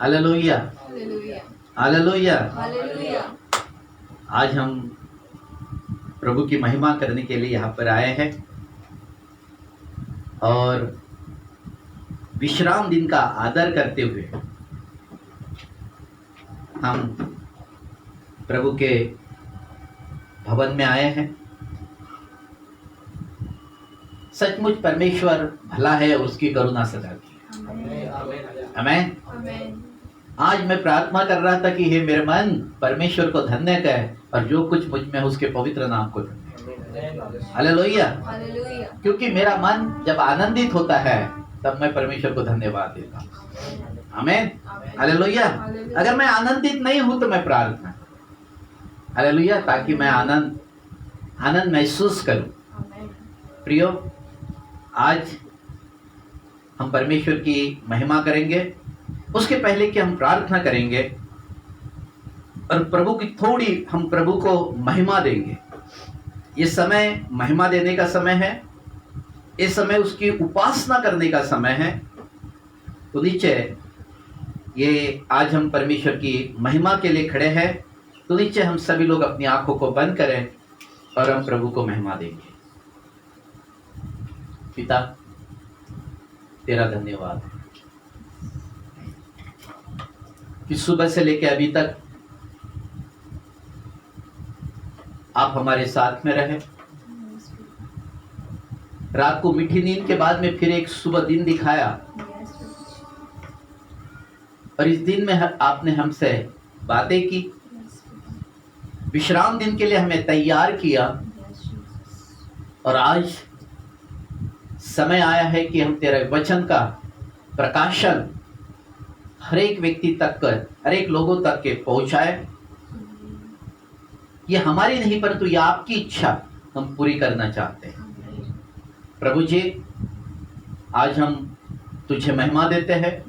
Hallelujah, hallelujah. आज हम प्रभु की महिमा करने के लिए यहाँ पर आए हैं और विश्राम दिन का आदर करते हुए हम प्रभु के भवन में आए हैं। सचमुच परमेश्वर भला है, उसकी करुणा सदा की। आमीन। आज मैं प्रार्थना कर रहा था कि हे मेरे मन परमेश्वर को धन्य कहे और जो कुछ मुझ में उसके पवित्र नाम को धन्य। हालेलुया। क्योंकि मेरा मन जब आनंदित होता है तब मैं परमेश्वर को धन्यवाद देता हूँ। आमीन। हालेलुया। अगर मैं आनंदित नहीं हूं तो मैं प्रार्थना, हालेलुया, ताकि मैं आनंद महसूस करूं। प्रियो, आज हम परमेश्वर की महिमा करेंगे। उसके पहले कि हम प्रार्थना करेंगे और प्रभु की थोड़ी हम प्रभु को महिमा देंगे। ये समय महिमा देने का समय है, इस समय उसकी उपासना करने का समय है। तो नीचे ये आज हम परमेश्वर की महिमा के लिए खड़े हैं। तो नीचे हम सभी लोग अपनी आंखों को बंद करें और हम प्रभु को महिमा देंगे। पिता, तेरा धन्यवाद है कि सुबह से लेकर अभी तक आप हमारे साथ में रहे। रात को मीठी नींद के बाद में फिर एक सुबह दिन दिखाया और इस दिन में आपने हमसे बातें की, विश्राम दिन के लिए हमें तैयार किया और आज समय आया है कि हम तेरे वचन का प्रकाशन हर एक व्यक्ति तक कर, हर एक लोगों तक के पहुंचाए। ये हमारी नहीं परंतु ये आपकी इच्छा हम पूरी करना चाहते हैं। प्रभु जी, आज हम तुझे महिमा देते हैं।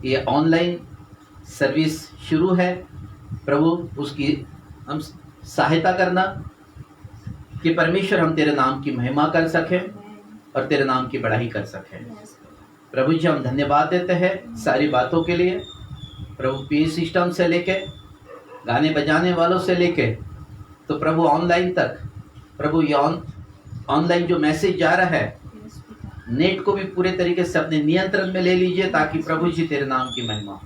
ये ऑनलाइन सर्विस शुरू है प्रभु, उसकी हम सहायता करना कि परमेश्वर हम तेरे नाम की महिमा कर सके और तेरे नाम की बढ़ाई कर सके। प्रभु जी, हम धन्यवाद देते हैं सारी बातों के लिए। प्रभु पी सिस्टम से लेके गाने बजाने वालों से लेके तो प्रभु ऑनलाइन तक, प्रभु ये ऑनलाइन जो मैसेज जा रहा है, नेट को भी पूरे तरीके से अपने नियंत्रण में ले लीजिए ताकि प्रभु जी तेरे नाम की महिमा।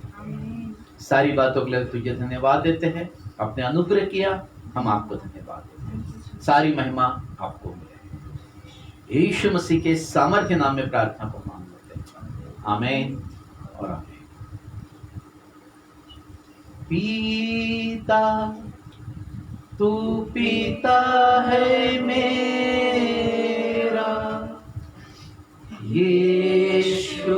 सारी बातों के लिए तुझे धन्यवाद देते हैं। आपने अनुग्रह किया, हम आपको धन्यवाद देते हैं। सारी महिमा आपको मिले। यीशु मसीह के सामर्थ्य नाम में प्रार्थना को मांग लेते हैं। आमीन और आमीन। पीता तू पीता है मेरा, यीशु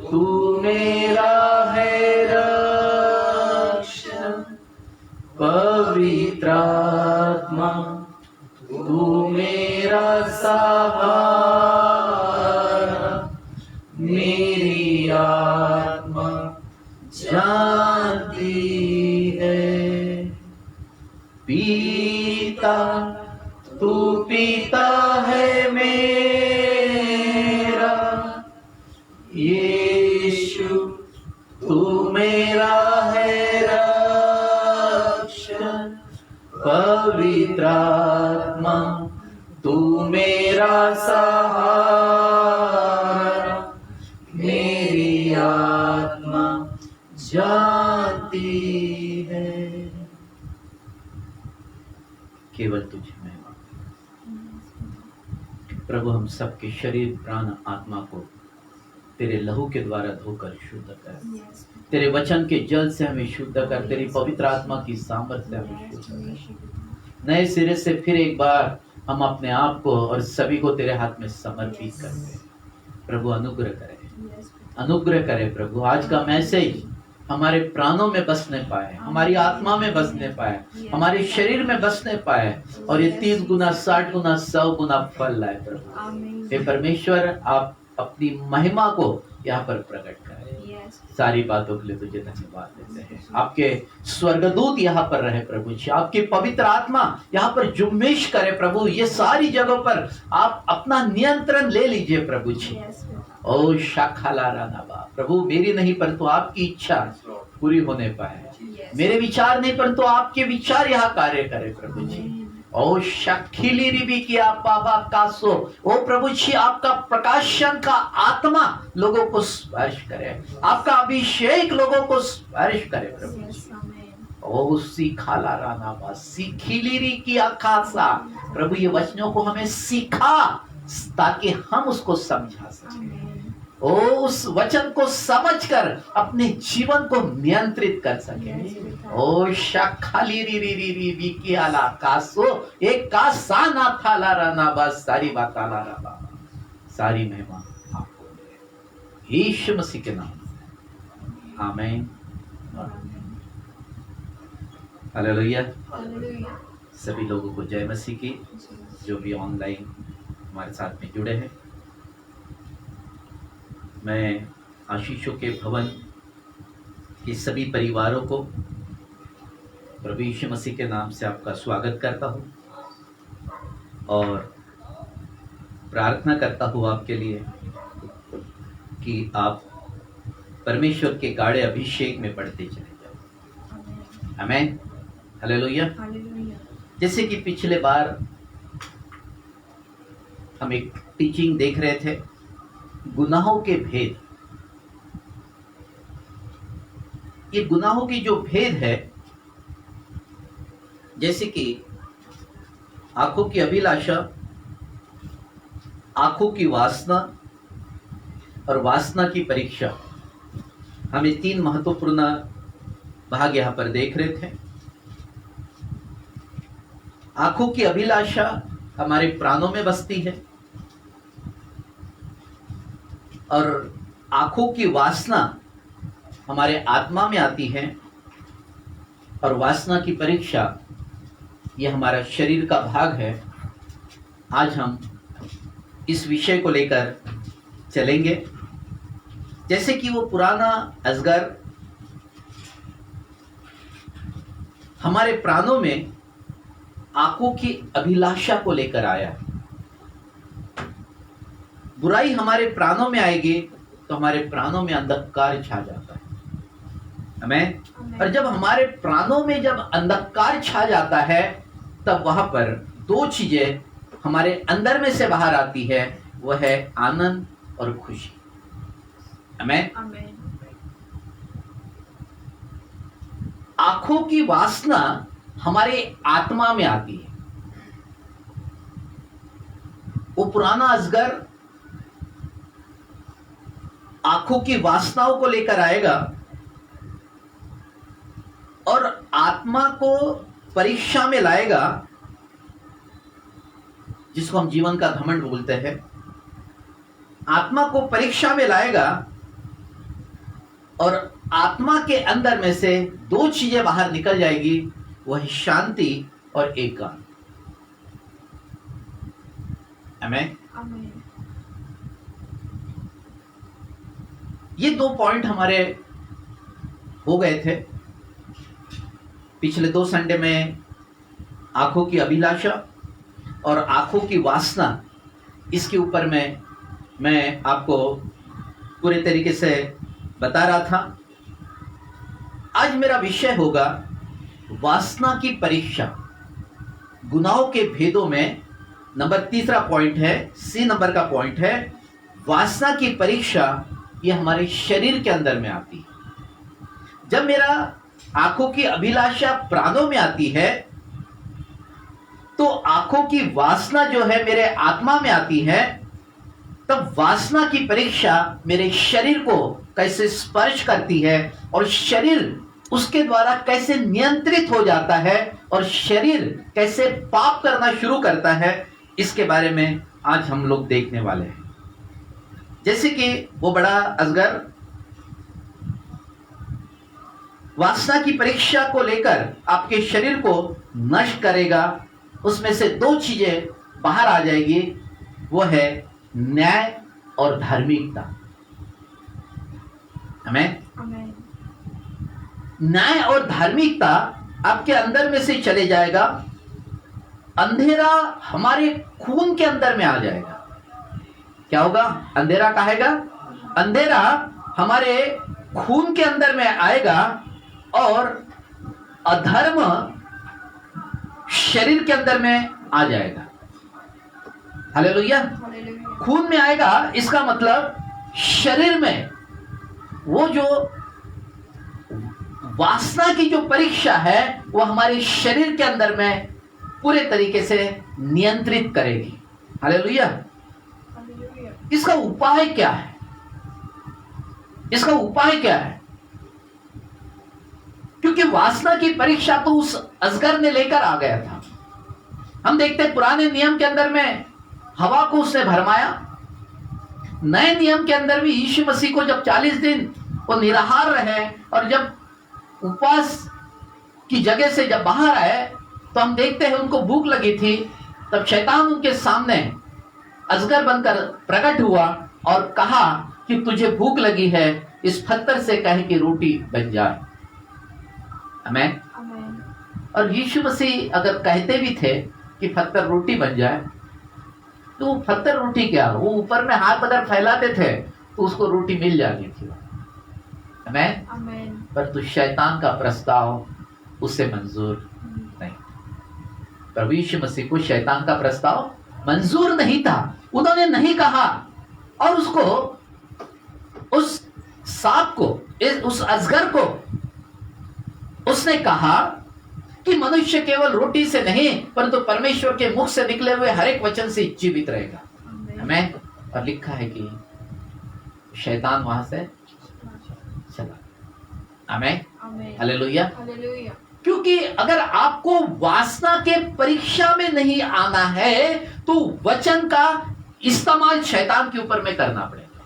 तू मेरा है रक्षक, पवित्र आत्मा तू मेरा सहारा, मेरी आत्मा जानती है। पीता तू पीता है मेरा, यीशु तू मेरा है रक्षक, पवित्र आत्मा तू मेरा सहारा, मेरी आत्मा जानती है। केवल तुझे महिमा। प्रभु, हम सबके शरीर, प्राण, आत्मा को तेरे लहू के द्वारा धोकर शुद्ध कर। तेरे वचन के जल से हमें शुद्ध कर। तेरी पवित्र आत्मा की सामर्थ्य से हमें शुद्ध कर। नए सिरे से फिर एक बार हम अपने आप को और सभी को तेरे हाथ में समर्पित करते हैं। प्रभु अनुग्रह करे, अनुग्रह करे। प्रभु, आज का मैसेज हमारे प्राणों में बसने पाए, हमारी आत्मा में बसने पाए, हमारे शरीर में बसने पाए और ये 30 गुना 60 गुना 100 गुना फल लाए। प्रभु हे परमेश्वर, आप अपनी महिमा को यहाँ पर प्रकट करें। सारी बातों के लिए तुझे धन्यवाद देते हैं। आपके स्वर्गदूत यहाँ पर रहे प्रभु जी, आपकी पवित्र आत्मा यहाँ पर जुम्मिश करे प्रभु। ये सारी जगहों पर आप अपना नियंत्रण ले लीजिए प्रभु जी। ओ शाखालारा नबा, प्रभु मेरी नहीं परंतु आपकी इच्छा पूरी होने पाए। मेरे विचार नहीं परंतु आपके विचार यहाँ कार्य करे प्रभु जी। ओ शखिली रिबी की आप बाबा कासो, ओ प्रभु जी आपका प्रकाशन का आत्मा लोगों को स्पर्श करे, आपका अभिषेक लोगों को स्पर्श करे प्रभु जी। ओ सीखाला रानावा सीखिलीरी की आकाशा, प्रभु ये वचनों को हमें सीखा ताकि हम उसको समझा सकें। ओ उस वचन को समझकर अपने जीवन को नियंत्रित कर सके। ओ शाखाली री री री री वी की आला कासो एक का साना थाला राना बस सारी बात आला रहा, सारी महिमा आपको दे यीशु मसीह के नाम। आमीन। हालेलुया। सभी लोगों को जय मसीह की, जो भी ऑनलाइन हमारे साथ में जुड़े हैं। मैं आशीषों के भवन के सभी परिवारों को प्रभु यीशु मसीह के नाम से आपका स्वागत करता हूँ और प्रार्थना करता हूँ आपके लिए कि आप परमेश्वर के गाढ़े अभिषेक में बढ़ते चले जाओ। आमीन। हालेलुया। जैसे कि पिछले बार हम एक टीचिंग देख रहे थे, गुनाहों के भेद। ये गुनाहों की जो भेद है, जैसे कि आंखों की अभिलाषा, आंखों की वासना और वासना की परीक्षा, हमें 3 महत्वपूर्ण भाग यहां पर देख रहे थे। आंखों की अभिलाषा हमारे प्राणों में बसती है और आंखों की वासना हमारे आत्मा में आती है और वासना की परीक्षा ये हमारा शरीर का भाग है। आज हम इस विषय को लेकर चलेंगे। जैसे कि वो पुराना अजगर हमारे प्राणों में आंखों की अभिलाषा को लेकर आया। बुराई हमारे प्राणों में आएगी तो हमारे प्राणों में अंधकार छा जाता है। आमीन। और जब हमारे प्राणों में जब अंधकार छा जाता है तब वहां पर 2 चीजें हमारे अंदर में से बाहर आती है, वह है आनंद और खुशी। आमीन। आंखों की वासना हमारे आत्मा में आती है। वो पुराना अजगर आंखों की वासनाओं को लेकर आएगा और आत्मा को परीक्षा में लाएगा, जिसको हम जीवन का घमंड बोलते हैं। आत्मा को परीक्षा में लाएगा और आत्मा के अंदर में से 2 चीजें बाहर निकल जाएगी, वह शांति और एकांत। आमीन। ये 2 पॉइंट हमारे हो गए थे पिछले 2 संडे में। आंखों की अभिलाषा और आंखों की वासना, इसके ऊपर मैं आपको पूरे तरीके से बता रहा था। आज मेरा विषय होगा वासना की परीक्षा। गुनाहों के भेदों में नंबर 3 पॉइंट है, C नंबर का पॉइंट है वासना की परीक्षा। ये हमारे शरीर के अंदर में आती है। जब मेरा आंखों की अभिलाषा प्राणों में आती है तो आंखों की वासना जो है मेरे आत्मा में आती है, तब वासना की परीक्षा मेरे शरीर को कैसे स्पर्श करती है और शरीर उसके द्वारा कैसे नियंत्रित हो जाता है और शरीर कैसे पाप करना शुरू करता है, इसके बारे में आज हम लोग देखने वाले हैं। जैसे कि वो बड़ा अजगर वासना की परीक्षा को लेकर आपके शरीर को नष्ट करेगा, उसमें से 2 चीजें बाहर आ जाएगी, वो है न्याय और धार्मिकता। आमीन। न्याय और धार्मिकता आपके अंदर में से चले जाएगा, अंधेरा हमारे खून के अंदर में आ जाएगा। क्या होगा? अंधेरा कहेगा अंधेरा हमारे खून के अंदर में आएगा और अधर्म शरीर के अंदर में आ जाएगा। हालेलुया। खून में आएगा, इसका मतलब शरीर में वो जो वासना की जो परीक्षा है वो हमारे शरीर के अंदर में पूरे तरीके से नियंत्रित करेगी। हालेलुया। इसका उपाय क्या है? इसका उपाय क्या है? क्योंकि वासना की परीक्षा तो उस अजगर ने लेकर आ गया था। हम देखते हैं पुराने नियम के अंदर में हवा को उसने भरमाया। नए नियम के अंदर भी यीशु मसीह को जब 40 दिन वो निराहार रहे और जब उपवास की जगह से जब बाहर आए तो हम देखते हैं उनको भूख लगी थी। तब शैतान उनके सामने अजगर बनकर प्रकट हुआ और कहा कि तुझे भूख लगी है, इस पत्थर से कहे कि रोटी बन जाए। आमीन। और यीशु मसीह अगर कहते भी थे कि पत्थर रोटी बन जाए तो पत्थर रोटी क्या, वो ऊपर में हाथ अगर फैलाते थे तो उसको रोटी मिल जाती थी। आमीन। पर तो शैतान का प्रस्ताव उससे मंजूर नहीं। प्रभु यीशु मसीह को शैतान का प्रस्ताव मंजूर नहीं था। उन्होंने नहीं कहा और उसको, उस सांप को, उस अजगर को उसने कहा कि मनुष्य केवल रोटी से नहीं परंतु परमेश्वर के मुख से निकले हुए हर एक वचन से जीवित रहेगा। आमीन। और लिखा है कि शैतान वहां से चला। आमीन। हालेलुया। क्योंकि अगर आपको वासना के परीक्षा में नहीं आना है तो वचन का इस्तेमाल शैतान के ऊपर में करना पड़ेगा।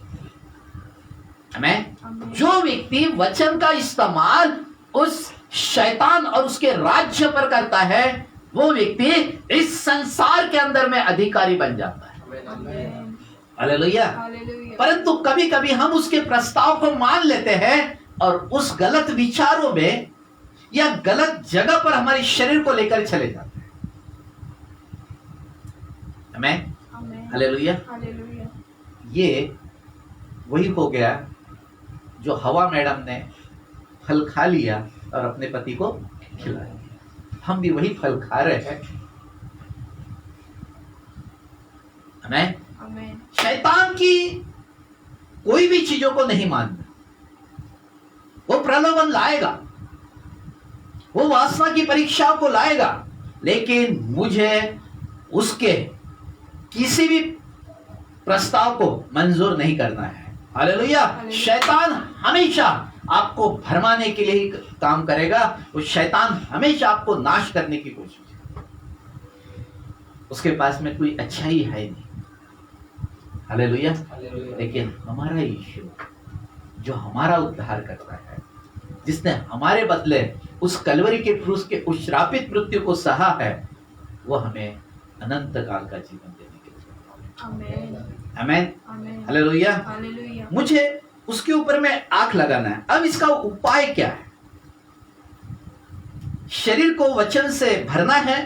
आमीन। जो व्यक्ति वचन का इस्तेमाल उस शैतान और उसके राज्य पर करता है वो व्यक्ति इस संसार के अंदर में अधिकारी बन जाता है। हालेलुया। परंतु कभी कभी हम उसके प्रस्ताव को मान लेते हैं और उस गलत विचारों में या गलत जगह पर हमारे शरीर को लेकर चले जाते हैं। आमीन। हालेलुया। ये वही हो गया जो हवा मैडम ने फल खा लिया और अपने पति को खिलाया। हम भी वही फल खा रहे हैं। आमीन। शैतान की कोई भी चीजों को नहीं मानना। वो प्रलोभन लाएगा, वो वासना की परीक्षा को लाएगा, लेकिन मुझे उसके किसी भी प्रस्ताव को मंजूर नहीं करना है। हालेलुया। शैतान हमेशा आपको भरमाने के लिए ही काम करेगा। वो शैतान हमेशा आपको नाश करने की कोशिश करेगा। उसके पास में कोई अच्छाई है नहीं। हालेलुया। लेकिन हमारा यीशु जो हमारा उद्धार करता है, जिसने हमारे बदले उस कलवरी के क्रूस के उस श्रापित मृत्यु को सहा है, वो हमें अनंत काल का जीवन देने के लिए। आमीन। हालेलुया। मुझे उसके ऊपर में आंख लगाना है। अब इसका उपाय क्या है? शरीर को वचन से भरना है,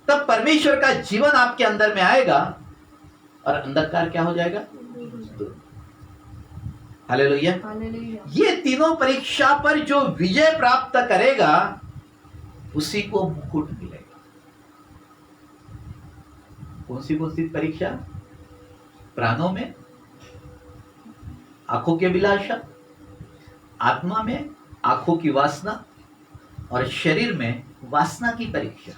तब परमेश्वर का जीवन आपके अंदर में आएगा और अंधकार क्या हो जाएगा? हालेलुया। ये तीनों परीक्षा पर जो विजय प्राप्त करेगा उसी को मुकुट मिलेगा। कौन सी परीक्षा? प्राणों में आंखों की अभिलाषा, आत्मा में आंखों की वासना और शरीर में वासना की परीक्षा।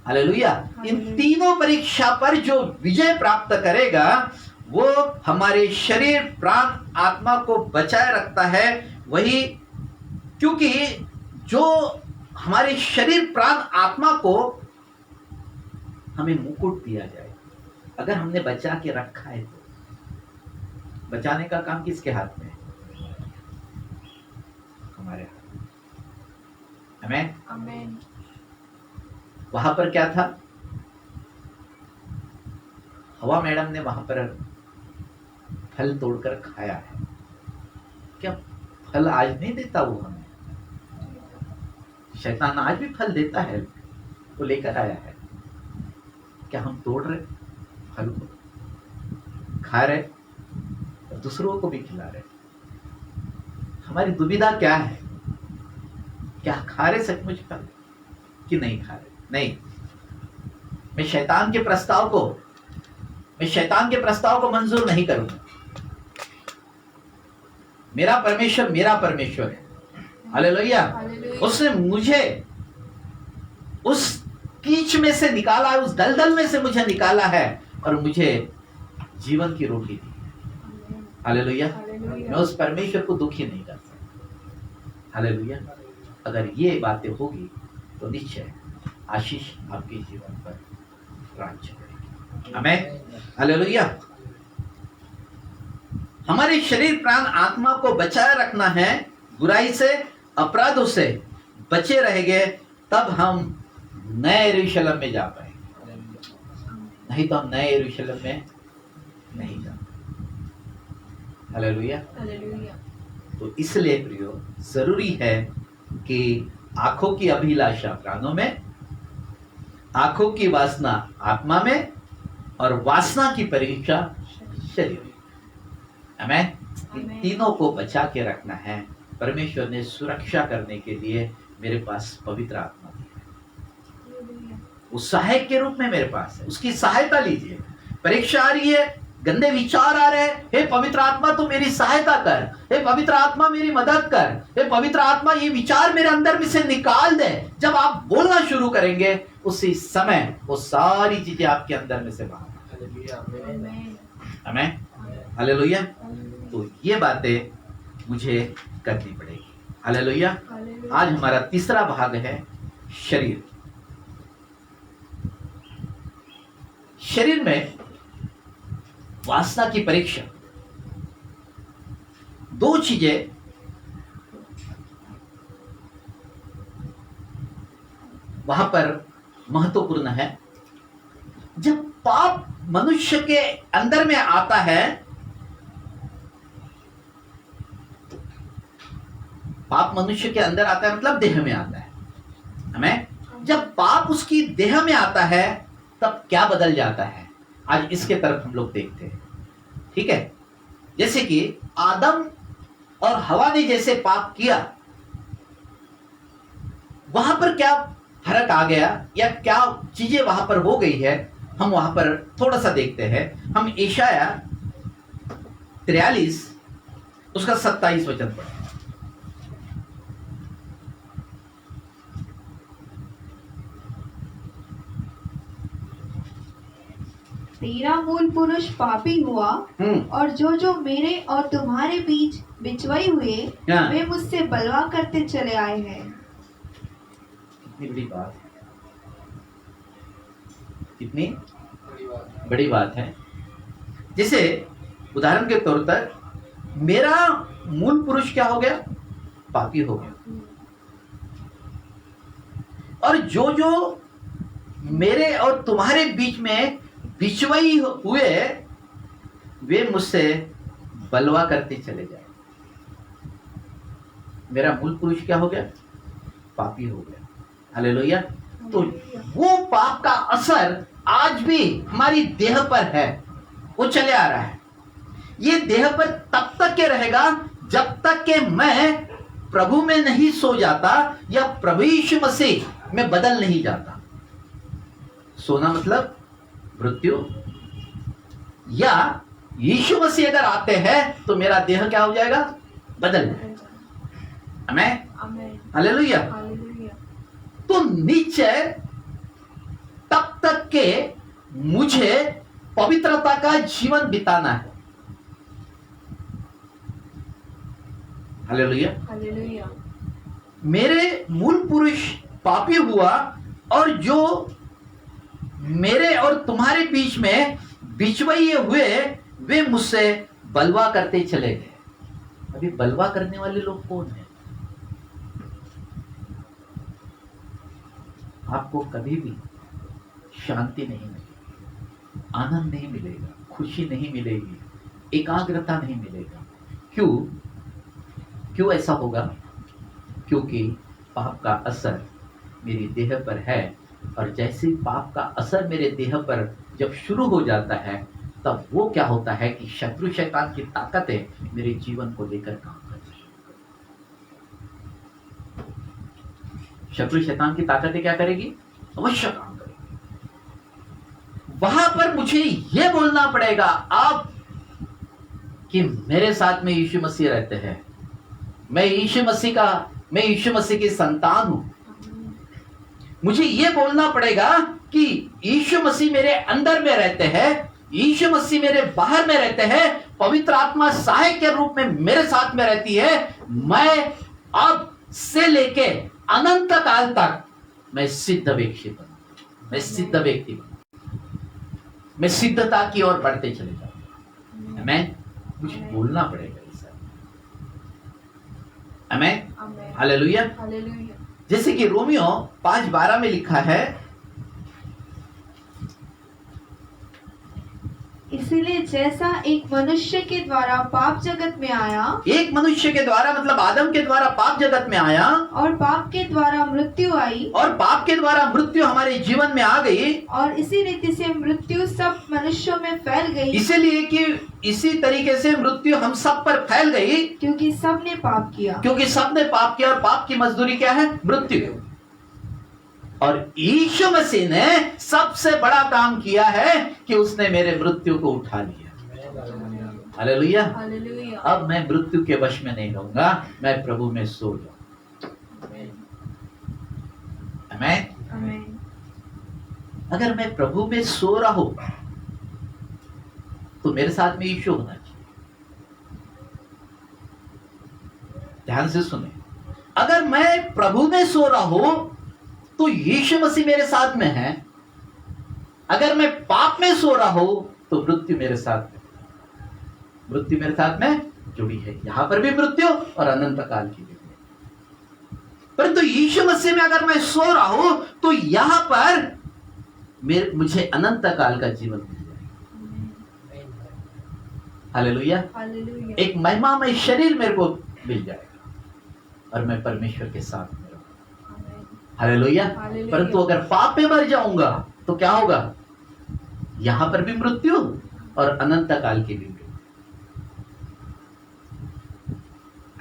हालेलुया। इन तीनों परीक्षा पर जो विजय प्राप्त करेगा वो हमारे शरीर, प्राण, आत्मा को बचाए रखता है। वही, क्योंकि जो हमारे शरीर, प्राण, आत्मा को हमें मुकुट दिया जाए, अगर हमने बचा के रखा है तो बचाने का काम किसके हाथ में है? हमारे हाथ में। आमीन। वहां पर क्या था? हवा मैडम ने वहां पर फल तोड़कर खाया है। क्या फल आज नहीं देता वो हमें? शैतान आज भी फल देता है, वो लेकर आया है। क्या हम तोड़ रहे फल को, खा रहे? दूसरों को भी खिला रहे। हमारी दुविधा क्या है? क्या खा रहे सचमुच फल कि नहीं खा रहे? नहीं। मैं शैतान के प्रस्ताव को मंजूर नहीं करूंगा। मेरा परमेश्वर है। हालेलुया। उसने मुझे उस कीच में से निकाला है, उस दलदल में से मुझे निकाला है और मुझे जीवन की रोटी दी। हालेलुया। मैं उस परमेश्वर को दुखी नहीं कर सकता। हालेलुया। अगर ये बातें होगी तो निश्चय आशीष आपके जीवन पर राज्य करेगी। आमीन। हालेलुया। हमारे शरीर प्राण आत्मा को बचाए रखना है, बुराई से अपराधों से बचे रहेंगे, तब हम नए यरूशलेम में जा पाएंगे। नहीं तो हम नए यरूशलेम में नहीं जा पाएंगे। हालेलुया। तो इसलिए प्रियो, जरूरी है कि आंखों की अभिलाषा प्राणों में, आंखों की वासना आत्मा में और वासना की परीक्षा शरीर में। आमीन। इन तीनों को बचा के रखना है। परमेश्वर ने सुरक्षा करने के लिए मेरे पास पवित्र आत्मा दी है। वो सहायक के रूप में मेरे पास है, उसकी सहायता लीजिए। परीक्षा आ रही है, गंदे विचार आ रहे हैं, हे पवित्र आत्मा तू मेरी सहायता कर, हे पवित्र आत्मा मेरी मदद कर, हे पवित्र आत्मा ये विचार मेरे अंदर में से निकाल दे। जब आप बोलना शुरू करेंगे उसी समय वो सारी चीजें आपके अंदर में से बाहर। आमीन। हालेलुया। तो ये बातें मुझे करनी पड़ेगी। हालेलुया। आज हमारा तीसरा भाग है शरीर। शरीर में वासना की परीक्षा। दो चीजें वहां पर महत्वपूर्ण है। जब पाप मनुष्य के अंदर में आता है, पाप मनुष्य के अंदर आता है मतलब देह में आता है। हमें जब पाप उसकी देह में आता है तब क्या बदल जाता है, आज इसके तरफ हम लोग देखते हैं। ठीक है। जैसे कि आदम और हवा ने जैसे पाप किया, वहां पर क्या फर्क आ गया या क्या चीजें वहां पर हो गई है, हम वहां पर थोड़ा सा देखते हैं। हम यशाया 43 उसका 27 वचन पढ़ें। तेरा मूल पुरुष पापी हुआ और जो मेरे और तुम्हारे बीच बिचवाई हुए वे मुझसे बलवा करते चले आए हैं। कितनी बड़ी बात है, कितनी बड़ी बात है। जैसे उदाहरण के तौर पर मेरा मूल पुरुष क्या हो गया, पापी हो गया, और जो मेरे और तुम्हारे बीच में बिचवाई हुए वे मुझसे बलवा करते चले जाए। मेरा मूल पुरुष क्या हो गया, पापी हो गया। हालेलुया। तो वो पाप का असर आज भी हमारी देह पर है, वो चले आ रहा है। ये देह पर तब तक के रहेगा जब तक कि मैं प्रभु में नहीं सो जाता या प्रभु यीशु मसीह में बदल नहीं जाता। सोना मतलब मृत्यु, या यीशु मसीह अगर आते हैं तो मेरा देह क्या हो जाएगा, बदल जाएगा। आमीन। हालेलुया। तो निश्चय तब तक के मुझे पवित्रता का जीवन बिताना है। हालेलुया। मेरे मूल पुरुष पापी हुआ और जो मेरे और तुम्हारे बीच में बिचवाइए हुए वे मुझसे बलवा करते चले गए। अभी बलवा करने वाले लोग कौन हैं? आपको कभी भी शांति नहीं मिलेगी, आनंद नहीं मिलेगा, खुशी नहीं मिलेगी, एकाग्रता नहीं मिलेगा। क्यों ऐसा होगा? क्योंकि पाप का असर मेरी देह पर है, और जैसे पाप का असर मेरे देह पर जब शुरू हो जाता है तब वो क्या होता है कि शत्रु शैतान की ताकतें मेरे जीवन को लेकर काम करती है। शत्रु शैतान की ताकतें क्या करेगी? अवश्य काम करेगी। वहां पर मुझे यह बोलना पड़ेगा अब कि मेरे साथ में यीशु मसीह रहते हैं, मैं यीशु मसीह की संतान हूं। मुझे यह बोलना पड़ेगा कि यीशु मसीह मेरे अंदर में रहते हैं, यीशु मसीह मेरे बाहर में रहते हैं, पवित्र आत्मा सहायक के रूप में मेरे साथ में रहती है। मैं अब से लेके अनंत काल तक मैं सिद्ध व्यक्ति बनूं, मैं सिद्ध व्यक्ति बनूं, मैं सिद्धता की ओर बढ़ते चले जाऊं। आमीन। मुझे बोलना पड़ेगा ये सब। आमीन, हालेलुया। जैसे कि रोमियो 5:12 में लिखा है, इसलिए जैसा एक मनुष्य के द्वारा पाप जगत में आया, एक मनुष्य के द्वारा मतलब आदम के द्वारा पाप जगत में आया, और पाप के द्वारा मृत्यु आई, और पाप के द्वारा मृत्यु हमारे जीवन में आ गई, और इसी रीति से मृत्यु सब मनुष्यों में फैल गई, इसलिए कि इसी तरीके से मृत्यु हम सब पर फैल गई, क्योंकि सब ने पाप किया। क्योंकि सबने पाप किया, और पाप की मजदूरी क्या है? मृत्यु। और यीशु मसीह ने सबसे बड़ा काम किया है कि उसने मेरे मृत्यु को उठा लिया। हालेलुया। अब मैं मृत्यु के वश में नहीं रहूंगा, मैं प्रभु में सो जाऊंगा। आमीन। अगर मैं प्रभु में सो रहा हूं तो मेरे साथ में यीशु होना चाहिए। ध्यान से सुने, अगर मैं प्रभु में सो रहा हूं तो यीशु मसीह मेरे साथ में है। अगर मैं पाप में सो रहा हूं तो मृत्यु मेरे साथ में जुड़ी है। यहां पर भी मृत्यु और अनंत काल की भी। परंतु यीशु मसीह में अगर मैं सो रहा हूं तो यहां पर मुझे अनंत काल का जीवन मिल जाएगा। हालेलुया। एक महिमामय शरीर मेरे को मिल जाएगा और मैं परमेश्वर के साथ में रहूंगा। हालेलुया। परंतु अगर पाप में मर जाऊंगा तो क्या होगा? यहां पर भी मृत्यु और अनंत काल की भी मृत्यु।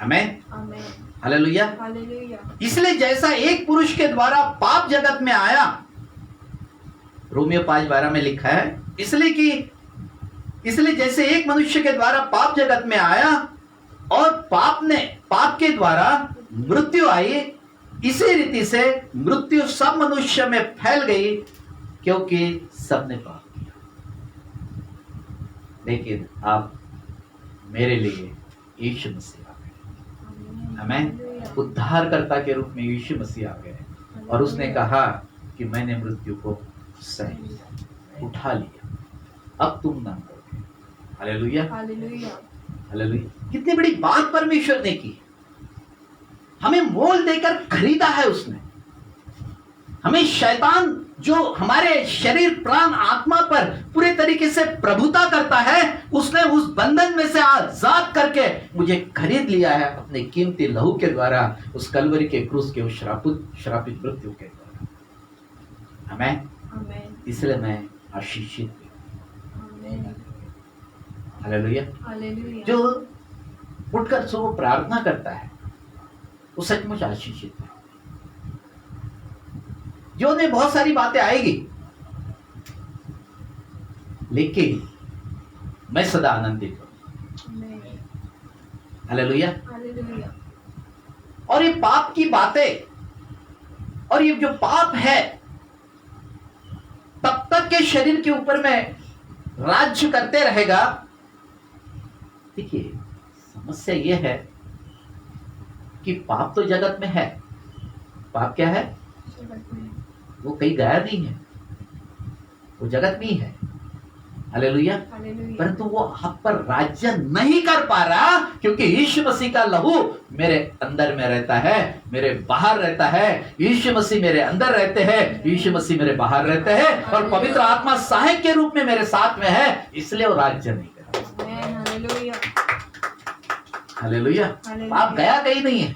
आमीन। हालेलुया। इसलिए जैसा एक पुरुष के द्वारा पाप जगत में आया, रोमियो 5:12 में लिखा है, इसलिए जैसे एक मनुष्य के द्वारा पाप जगत में आया और पाप के द्वारा मृत्यु आई, इसी रीति से मृत्यु सब मनुष्य में फैल गई, क्योंकि सबने पाप किया। लेकिन अब मेरे लिए यीशु मसीह आ गए। आमीन। उद्धारकर्ता के रूप में यीशु मसीह आ गए और उसने कहा कि मैंने मृत्यु को सह लिया, उठा लिया, अब तुम ना करोगे। हालेलुया। हालेलुया। कितनी बड़ी बात परमेश्वर ने की। हमें मोल देकर खरीदा है उसने। हमें शैतान जो हमारे शरीर प्राण आत्मा पर पूरे तरीके से प्रभुता करता है, उसने उस बंधन में से आजाद करके मुझे खरीद लिया है अपने कीमती लहू के द्वारा, उस कलवरी के क्रूस के उस श्रापित मृत्यु के द्वारा। आमीन। इसलिए मैं आशीषित हूं। हालेलुया। जो उठकर सुबह प्रार्थना करता है वो सचमुच आशीषित है। जो ने बहुत सारी बातें आएगी, लेकिन मैं सदा आनंदित हूं। हालेलुया। और ये पाप की बातें और ये जो पाप है तब तक के शरीर के ऊपर में राज्य करते रहेगा। देखिए, समस्या ये है कि पाप तो जगत में है। पाप क्या है? वो कहीं गया नहीं है, वो जगत में ही है। हालेलुया। परंतु वो आप पर राज्य नहीं कर पा रहा, क्योंकि यीशु मसीह का लहू मेरे अंदर में रहता है, मेरे बाहर रहता है। यीशु मसीह मेरे अंदर रहते हैं, यीशु मसीह मेरे बाहर रहते हैं, और पवित्र आत्मा सहायक के रूप में मेरे साथ में है, इसलिए वो राज्य नहीं कर रहा। हालेलुया। पाप गया कहीं नहीं है,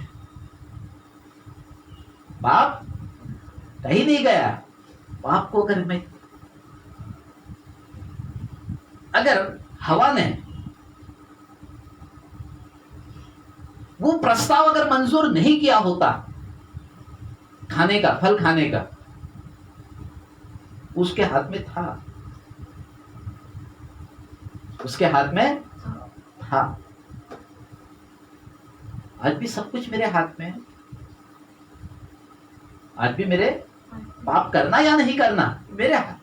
पाप कहीं नहीं गया। पाप को अगर हवा ने वो प्रस्ताव अगर मंजूर नहीं किया होता खाने का, फल खाने का, उसके हाथ में था, उसके हाथ में था। आज भी सब कुछ मेरे हाथ में है। आज भी मेरे पाप करना या नहीं करना मेरे हाथ में।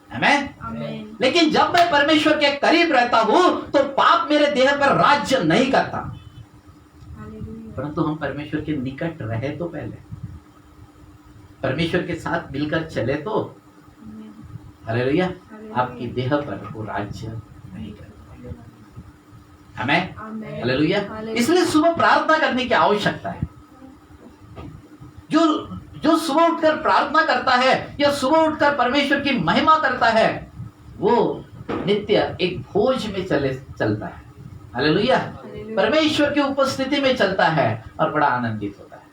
आमीन। लेकिन जब मैं परमेश्वर के करीब रहता हूं तो पाप मेरे देह पर राज्य नहीं करता, परंतु हम परमेश्वर के निकट रहे तो पहले, परमेश्वर के साथ मिलकर चले तो हालेलुया आपकी देह पर वो राज्य नहीं करता। आमीन, हालेलुया। इसलिए सुबह प्रार्थना करने की आवश्यकता है। जो सुबह उठकर प्रार्थना करता है या सुबह उठकर परमेश्वर की महिमा करता है, वो नित्य एक भोज में चलता है। हालेलुया, परमेश्वर की उपस्थिति में चलता है और बड़ा आनंदित होता है।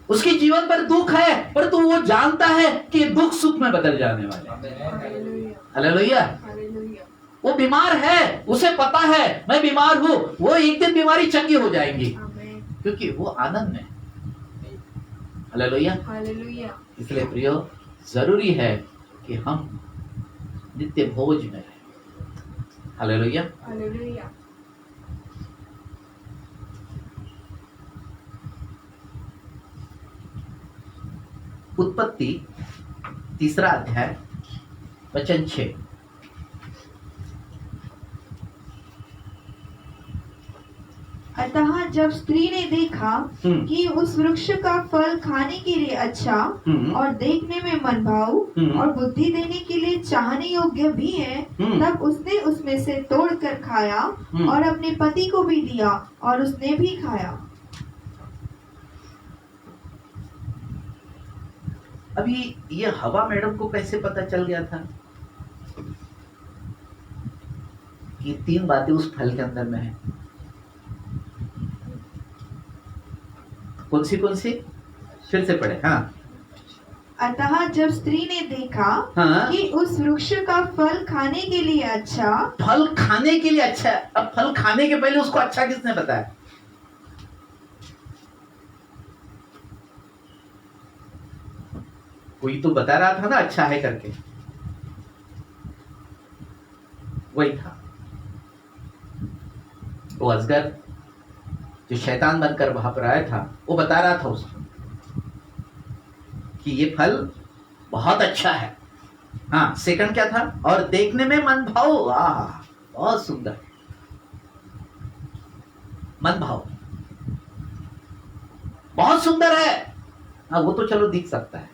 उसके जीवन पर दुख है, परंतु वो जानता है कि दुख सुख में बदल जाने वाले हैं। हालेलुया। वो बीमार है, उसे पता है मैं बीमार हूं, वो एक दिन बीमारी चंगी हो जाएगी, क्योंकि वो आनंद में। हालेलुया। इसलिए प्रियो, जरूरी है कि हम नित्य भोज में रहें। हालेलुया। उत्पत्ति 3 अध्याय वचन 6। अतः जब स्त्री ने देखा कि उस वृक्ष का फल खाने के लिए अच्छा और देखने में मनभाऊ और बुद्धि देने के लिए चाहने योग्य भी है, तब उसने उसमें से तोड़कर खाया और अपने पति को भी दिया और उसने भी खाया। अभी ये हवा मैडम को कैसे पता चल गया था कि 3 बातें उस फल के अंदर में है? कौन सी फिर से पढ़े। हाँ। अतः जब स्त्री ने देखा कि उस वृक्ष का फल खाने के लिए अच्छा, फल खाने के लिए अच्छा है। अब फल खाने के पहले उसको अच्छा किसने बताया? कोई तो बता रहा था ना अच्छा है करके, वही था वो अजगर जो शैतान बनकर वहां पर आया था। वो बता रहा था उसको कि ये फल बहुत अच्छा है। हाँ, सेकंड क्या था? और देखने में मन भाव, बहुत सुंदर मन भाव, बहुत सुंदर है। हाँ, वो तो चलो दिख सकता है,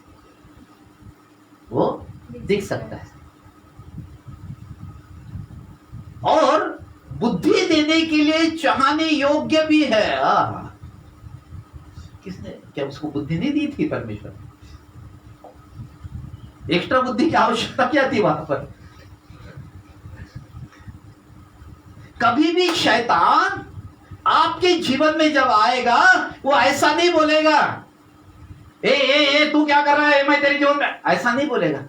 वो दिख सकता है। और बुद्धि देने के लिए चाहने योग्य भी है। किसने, क्या उसको बुद्धि नहीं दी थी परमेश्वर? एक्स्ट्रा बुद्धि की आवश्यकता क्या थी वहां पर? कभी भी शैतान आपके जीवन में जब आएगा, वो ऐसा नहीं बोलेगा ए तू क्या कर रहा है, मैं तेरी जीवन में, ऐसा नहीं बोलेगा।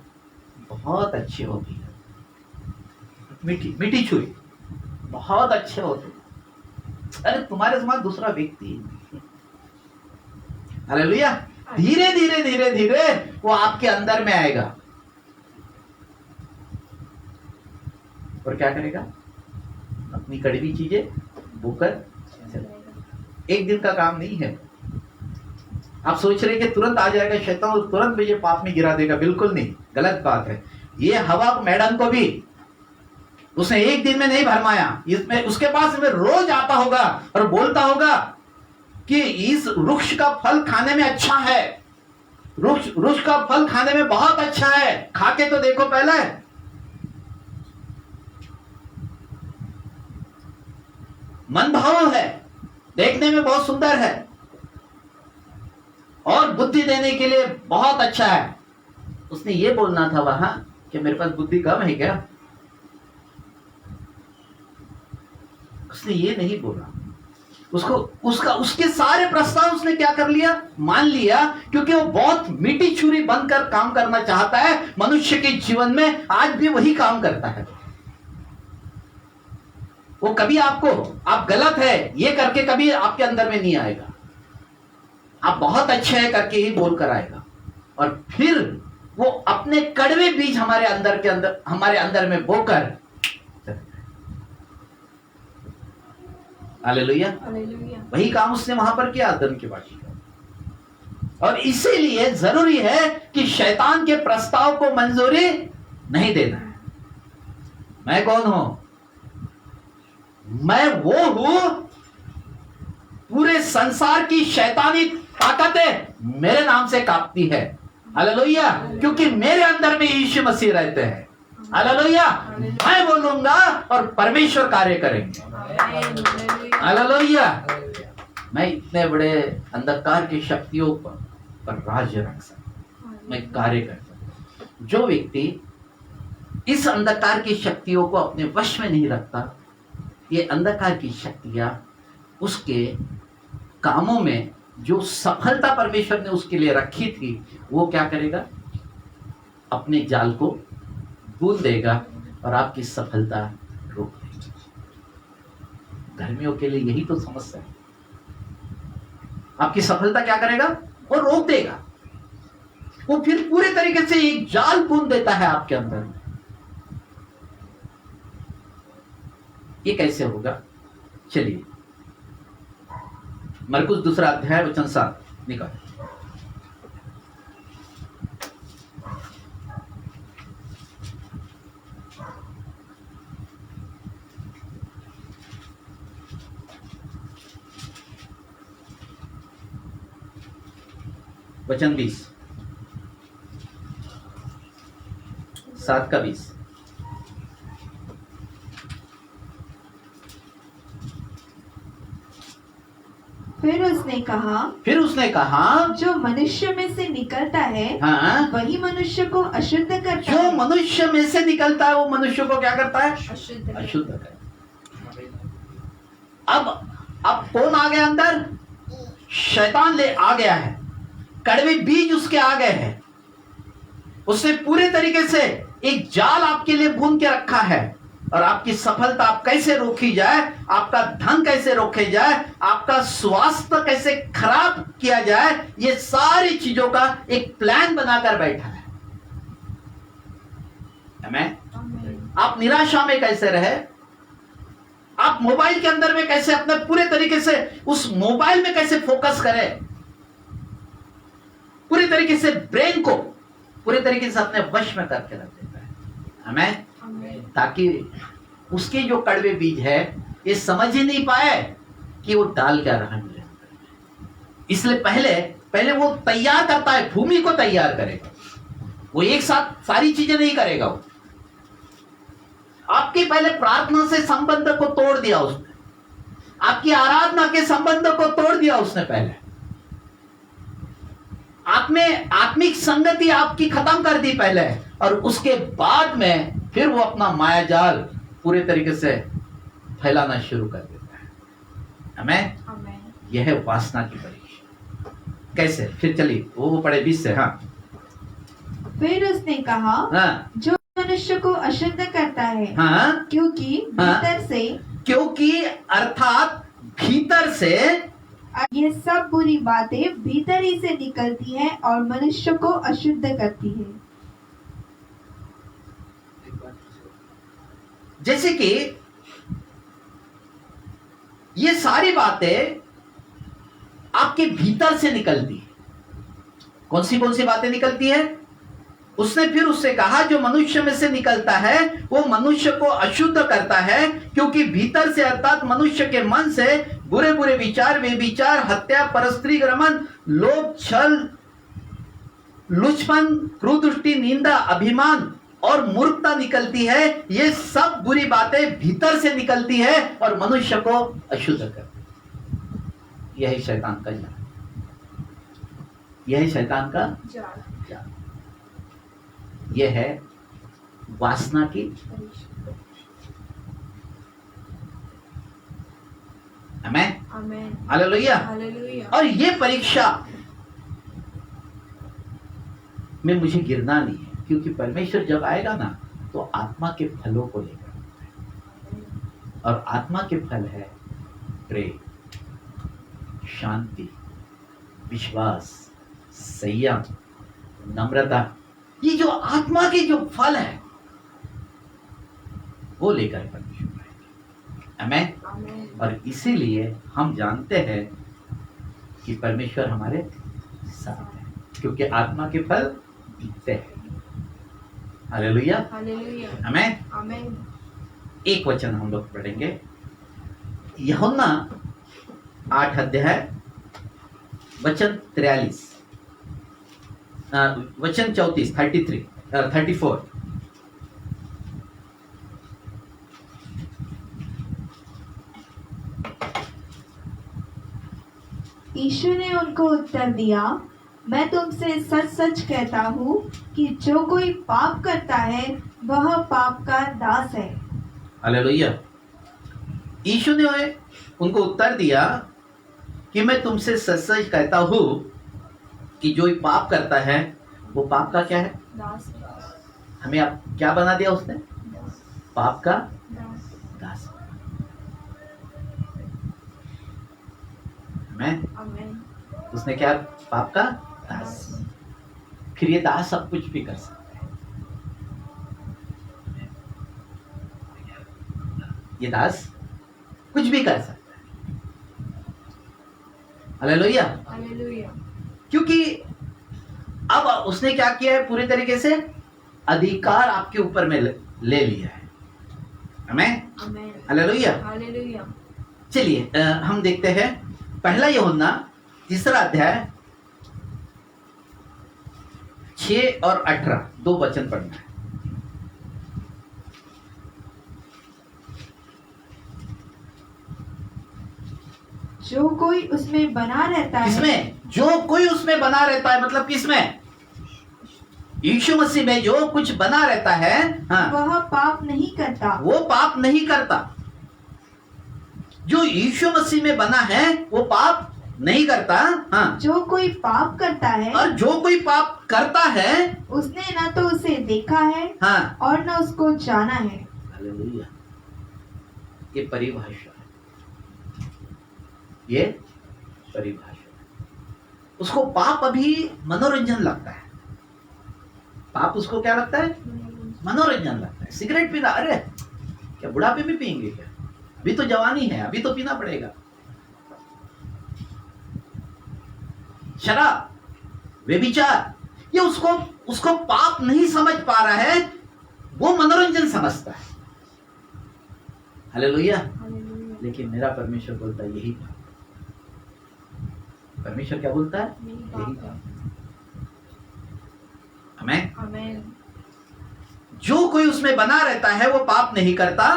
बहुत अच्छी होगी, मीठी मीठी छुरी, बहुत अच्छे होते। अरे तुम्हारे समान दूसरा व्यक्ति। हालेलुया। धीरे धीरे धीरे धीरे वो आपके अंदर में आएगा और क्या करेगा? अपनी कड़वी चीजें भूकर। एक दिन का काम नहीं है। आप सोच रहे कि तुरंत आ जाएगा शैतान और तुरंत मुझे पाप में गिरा देगा, बिल्कुल नहीं, गलत बात है। ये हवा मैडम को भी उसने एक दिन में नहीं भरमाया। इसमें उसके पास में रोज आता होगा और बोलता होगा कि इस वृक्ष का फल खाने में अच्छा है, वृक्ष का फल खाने में बहुत अच्छा है, खा के तो देखो पहले। मन भाव है, देखने में बहुत सुंदर है और बुद्धि देने के लिए बहुत अच्छा है। उसने ये बोलना था वहां कि मेरे पास बुद्धि कम है क्या? उसने ये नहीं बोला। उसको उसके सारे प्रस्ताव उसने क्या कर लिया, मान लिया, क्योंकि वो बहुत मीठी छुरी बनकर काम करना चाहता है। मनुष्य के जीवन में आज भी वही काम करता है। वो कभी आपको आप गलत है ये करके कभी आपके अंदर में नहीं आएगा, आप बहुत अच्छे है करके ही बोल कर आएगा, और फिर वो अपने कड़वे बीज हमारे अंदर में बोकर, हालेलुया, वही काम उसने वहां पर किया आदम के बाद। और इसीलिए जरूरी है कि शैतान के प्रस्ताव को मंजूरी नहीं देना है। मैं कौन हूं? मैं वो हूं, पूरे संसार की शैतानी ताकतें मेरे नाम से कांपती है, हालेलुया, क्योंकि मेरे अंदर में यीशु मसीह रहते हैं, हालेलुया। मैं बोलूंगा और परमेश्वर कार्य करेंगे, हालेलुया। मैं इतने बड़े अंधकार की शक्तियों पर राज्य रख सकता, मैं कार्य कर सकता। जो व्यक्ति इस अंधकार की शक्तियों को अपने वश में नहीं रखता, ये अंधकार की शक्तियां उसके कामों में जो सफलता परमेश्वर ने उसके लिए रखी थी, वो क्या करेगा, अपने जाल को बूंद देगा और आपकी सफलता रोक देगा। धर्मियों के लिए यही तो समस्या है। आपकी सफलता क्या करेगा, वो रोक देगा। वो फिर पूरे तरीके से एक जाल बूंद देता है आपके अंदर। ये कैसे होगा? चलिए मरकुस 2 अध्याय वचन 7 निकाल। वचन 20, 7 का 20। फिर उसने कहा जो मनुष्य में से निकलता है, हाँ, वही मनुष्य को अशुद्ध करता है। जो मनुष्य में से निकलता है वो मनुष्य को क्या करता है, अशुद्ध करता है। अब कौन आ गया अंदर? शैतान ले आ गया है, कड़वे बीज उसके आ गए हैं। उसने पूरे तरीके से एक जाल आपके लिए बुन के रखा है, और आपकी सफलता आप कैसे रोकी जाए, आपका धन कैसे रोके जाए, आपका स्वास्थ्य कैसे खराब किया जाए, ये सारी चीजों का एक प्लान बनाकर बैठा है। आमीन। आप निराशा में कैसे रहे, आप मोबाइल के अंदर में कैसे अपने पूरे तरीके से उस मोबाइल में कैसे फोकस करें, पूरे तरीके से ब्रेन को पूरे तरीके से अपने वश में करके रख देता है, हमें, ताकि उसके जो कड़वे बीज है ये समझ ही नहीं पाए कि वो डाल क्या रहा है। इसलिए पहले वो तैयार करता है, भूमि को तैयार करेगा। वो एक साथ सारी चीजें नहीं करेगा। वो आपके पहले प्रार्थना से संबंध को तोड़ दिया उसने, आपकी आराधना के संबंध को तोड़ दिया उसने। पहले आत्मिक संगति आपकी खत्म कर दी पहले, और उसके बाद में फिर वो अपना माया जाल पूरे तरीके से फैलाना शुरू कर देता है। हमें यह है वासना की परीक्षा। कैसे? फिर चलिए वो पढ़े 20 से। हाँ, फिर उसने कहा, हाँ, जो मनुष्य को अशुद्ध करता है, हाँ, क्योंकि भीतर से, क्योंकि अर्थात भीतर से ये सब बुरी बातें भीतर ही से निकलती हैं और मनुष्य को अशुद्ध करती है। जैसे कि ये सारी बातें आपके भीतर से निकलती है। कौन सी बातें निकलती है? उसने फिर उससे कहा, जो मनुष्य में से निकलता है वो मनुष्य को अशुद्ध करता है, क्योंकि भीतर से अर्थात मनुष्य के मन से बुरे बुरे विचार, व्यभिचार, हत्या, परस्त्री गमन, लोभ, छल, लुचपन, क्रूरदृष्टि, निंदा, अभिमान और मूर्खता निकलती है। ये सब बुरी बातें भीतर से निकलती है और मनुष्य को अशुद्ध करती है। यही शैतान का जाल, यही शैतान का जाल। यह है वासना की। हमें हालेलुया। और ये परीक्षा में मुझे गिरना नहीं है, क्योंकि परमेश्वर जब आएगा ना तो आत्मा के फलों को लेकर, और आत्मा के फल है प्रेम, शांति, विश्वास, संयम, नम्रता। ये जो आत्मा के जो फल है वो लेकर परमेश्वर आएगा। आमीन। और इसीलिए हम जानते हैं कि परमेश्वर हमारे साथ है, क्योंकि आत्मा के फल दिखते हैं। हालेलुया, आमीन, आमीन। एक वचन हम लोग पढ़ेंगे, यूहन्ना 8 अध्याय वचन 43, वचन 34, 34। यीशु ने उनको उत्तर दिया, मैं तुमसे सच सच कहता हूँ कि जो कोई पाप करता है वह पाप का दास है। हालेलुया। यीशु ने उनको उत्तर दिया कि मैं तुमसे सच सच कहता हूँ कि जो पाप करता है वो पाप का क्या है? दास। हमें अब क्या बना दिया उसने? पाप का दास। आमीन। उसने क्या? पाप का दास। फिर ये दास सब कुछ भी कर सकता है। ये दास कुछ भी कर सकता है। Hallelujah, hallelujah. क्योंकि अब उसने क्या किया है? पूरी तरीके से अधिकार आपके ऊपर में ले लिया है। आमीन, हालेलुया, हालेलुया। चलिए हम देखते हैं पहला यूहन्ना 3 अध्याय 6 और 18, 2 वचन पढ़ना है। जो कोई उसमें बना रहता है। किसमें? जो कोई उसमें बना रहता है, मतलब किसमें? यीशु मसीह में जो कुछ बना रहता है, हाँ, वह पाप नहीं करता। वो पाप नहीं करता। जो यीशु मसीह में बना है वो पाप नहीं करता। हाँ, जो कोई पाप करता है, और जो कोई पाप करता है उसने न तो उसे देखा है, हाँ, और न उसको जाना है। हालेलुया। ये परिभाषा है, ये परिभाषा है। उसको पाप अभी मनोरंजन लगता है। पाप उसको क्या लगता है? मनोरंजन लगता है। सिगरेट पीना, अरे क्या बुढ़ापे में पियेंगे क्या? अभी तो जवानी है, अभी तो पीना पड़ेगा। शराब, व्यभिचार, ये उसको पाप नहीं समझ पा रहा है, वो मनोरंजन समझता है। हालेलुया। लेकिन मेरा परमेश्वर बोलता है यही पाप। परमेश्वर क्या बोलता है? यही पाप। आमीन। जो कोई उसमें बना रहता है वो पाप नहीं करता,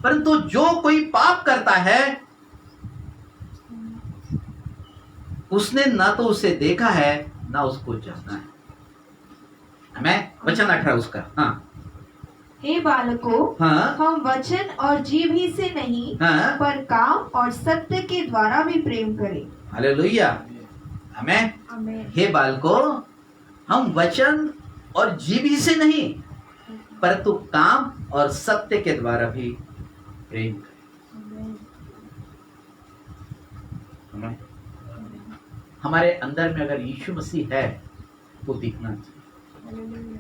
परंतु जो कोई पाप करता है उसने ना तो उसे देखा है ना उसको जाना है। आमीन। वचन 18 उसका, हाँ। हे बालकों, हाँ, हम वचन और जीभ ही से नहीं, हाँ, पर काम और सत्य के द्वारा भी प्रेम करें। हालेलुया, आमीन। हे बालकों, हम वचन और जीभ ही से नहीं, परंतु काम और सत्य के द्वारा भी प्रेम करें। आमीन। हमारे अंदर में अगर यीशु मसीह है वो दिखना चाहिए,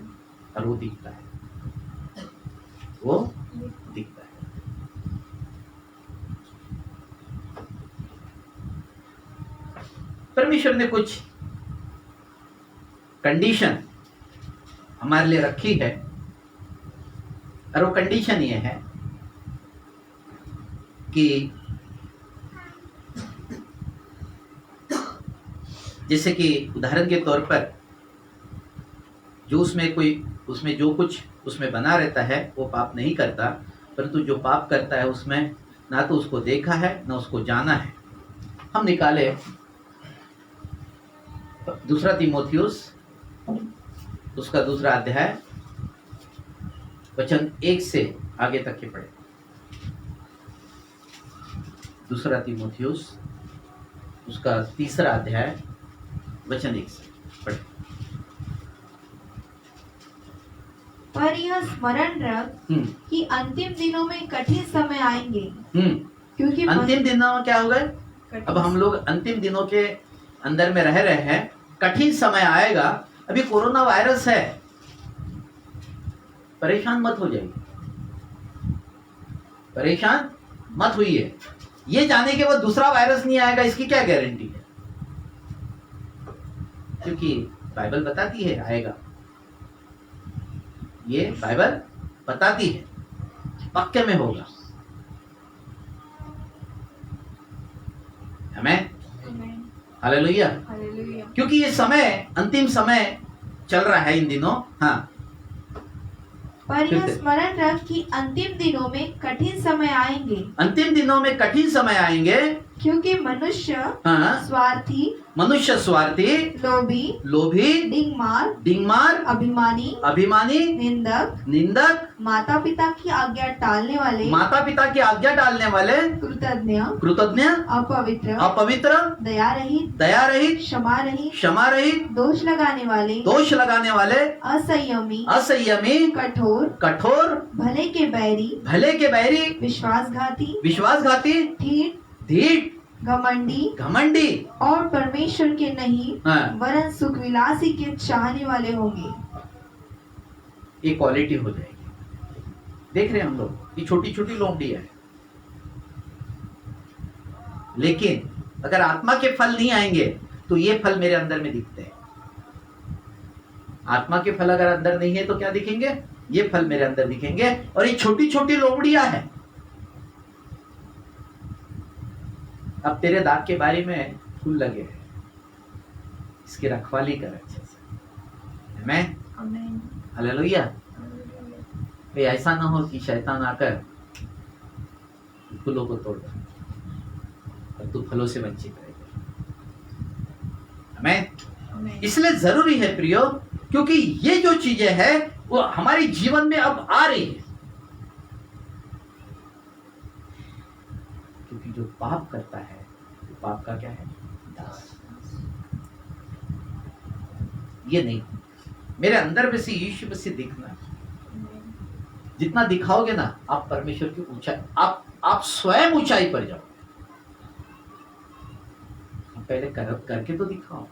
और वो दिखता है, वो दिखता है। परमेश्वर ने कुछ कंडीशन हमारे लिए रखी है, और वो कंडीशन ये है कि जैसे कि उदाहरण के तौर पर जो उसमें जो कुछ उसमें बना रहता है वो पाप नहीं करता, परंतु जो पाप करता है उसमें ना तो उसको देखा है ना उसको जाना है। हम निकाले 2 तीमुथियुस उसका 2 अध्याय वचन 1 से आगे तक के पढ़े। 2 तीमुथियुस उसका 3रा अध्याय वचन 1 से पढ़े। पर यह स्मरण रख कि अंतिम दिनों में कठिन समय आएंगे, क्योंकि अंतिम दिनों में क्या होगा? अब हम लोग अंतिम दिनों के अंदर में रह रहे हैं। कठिन समय आएगा। अभी कोरोना वायरस है, परेशान मत हो जाइए, परेशान मत होइए। ये जाने के बाद दूसरा वायरस नहीं आएगा, इसकी क्या गारंटी है? क्योंकि बाइबल बताती है आएगा। ये बाइबल बताती है, पक्के में होगा। आमीन, हालेलुया। क्योंकि ये समय अंतिम समय चल रहा है इन दिनों। हाँ, पर यह स्मरण रख कि अंतिम दिनों में कठिन समय आएंगे, अंतिम दिनों में कठिन समय आएंगे, क्योंकि मनुष्य स्वार्थी, लोभी, डिंगमार, अभिमानी, निंदक, माता पिता की आज्ञा टालने वाले, कृतज्ञ, अपवित्र, दया रहित, क्षमा रहित, दोष लगाने वाले, असंयमी, कठोर, भले के बैरी, विश्वासघाती, ढीठ, घमंडी और परमेश्वर के नहीं वरन सुखविलासी के चाहने वाले होंगे। ये क्वालिटी हो जाएगी। देख रहे हैं हम लोग, ये छोटी छोटी लोमड़ियां है, लेकिन अगर आत्मा के फल नहीं आएंगे तो ये फल मेरे अंदर में दिखते हैं। आत्मा के फल अगर अंदर नहीं है तो क्या दिखेंगे? ये फल मेरे अंदर दिखेंगे। और ये छोटी छोटी लोमड़ियां है। अब तेरे दाग के बारे में फूल लगे हैं, इसकी रखवाली कर अच्छे से। आमीन, हालेलुया। ऐसा ना हो कि शैतान आकर फूलों को तोड़ दे और तू फलों से वंचित रहेगा। आमीन। इसलिए जरूरी है प्रियो, क्योंकि ये जो चीजें हैं वो हमारे जीवन में अब आ रही है। क्योंकि जो पाप करता है वो पाप का क्या है? दास। ये नहीं, मेरे अंदर में से यीशु मसीह दिखना। जितना दिखाओगे ना आप परमेश्वर की ऊंचाई, आप स्वयं ऊंचाई पर जाओ। पहले करके तो दिखाओ।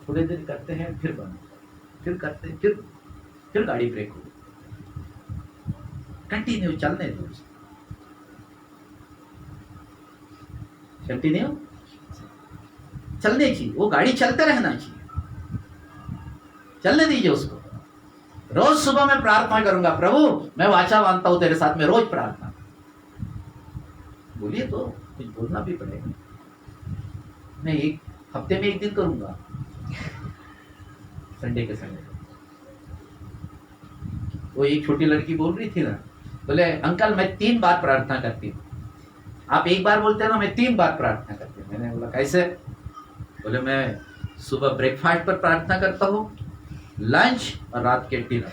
थोड़े देर करते हैं, फिर बंद, फिर करते हैं, फिर गाड़ी ब्रेक हो। कंटिन्यू चलने दो, कंटिन्यू चलने चाहिए। वो गाड़ी चलते रहना चाहिए, चलने दीजिए उसको। रोज सुबह मैं प्रार्थना करूंगा, प्रभु मैं वाचा बांधता हूं तेरे साथ में, रोज प्रार्थना। बोलिए तो कुछ बोलना भी पड़ेगा। मैं एक हफ्ते में 1 दिन करूंगा, संडे के संडे। वो एक छोटी लड़की बोल रही थी ना, बोले अंकल मैं 3 बार प्रार्थना करती हूँ। आप 1 बार बोलते हैं ना, मैं 3 बार प्रार्थना करती हूँ। मैंने बोला कैसे? बोले मैं सुबह ब्रेकफास्ट पर प्रार्थना करता हूँ, लंच और रात के डिनर,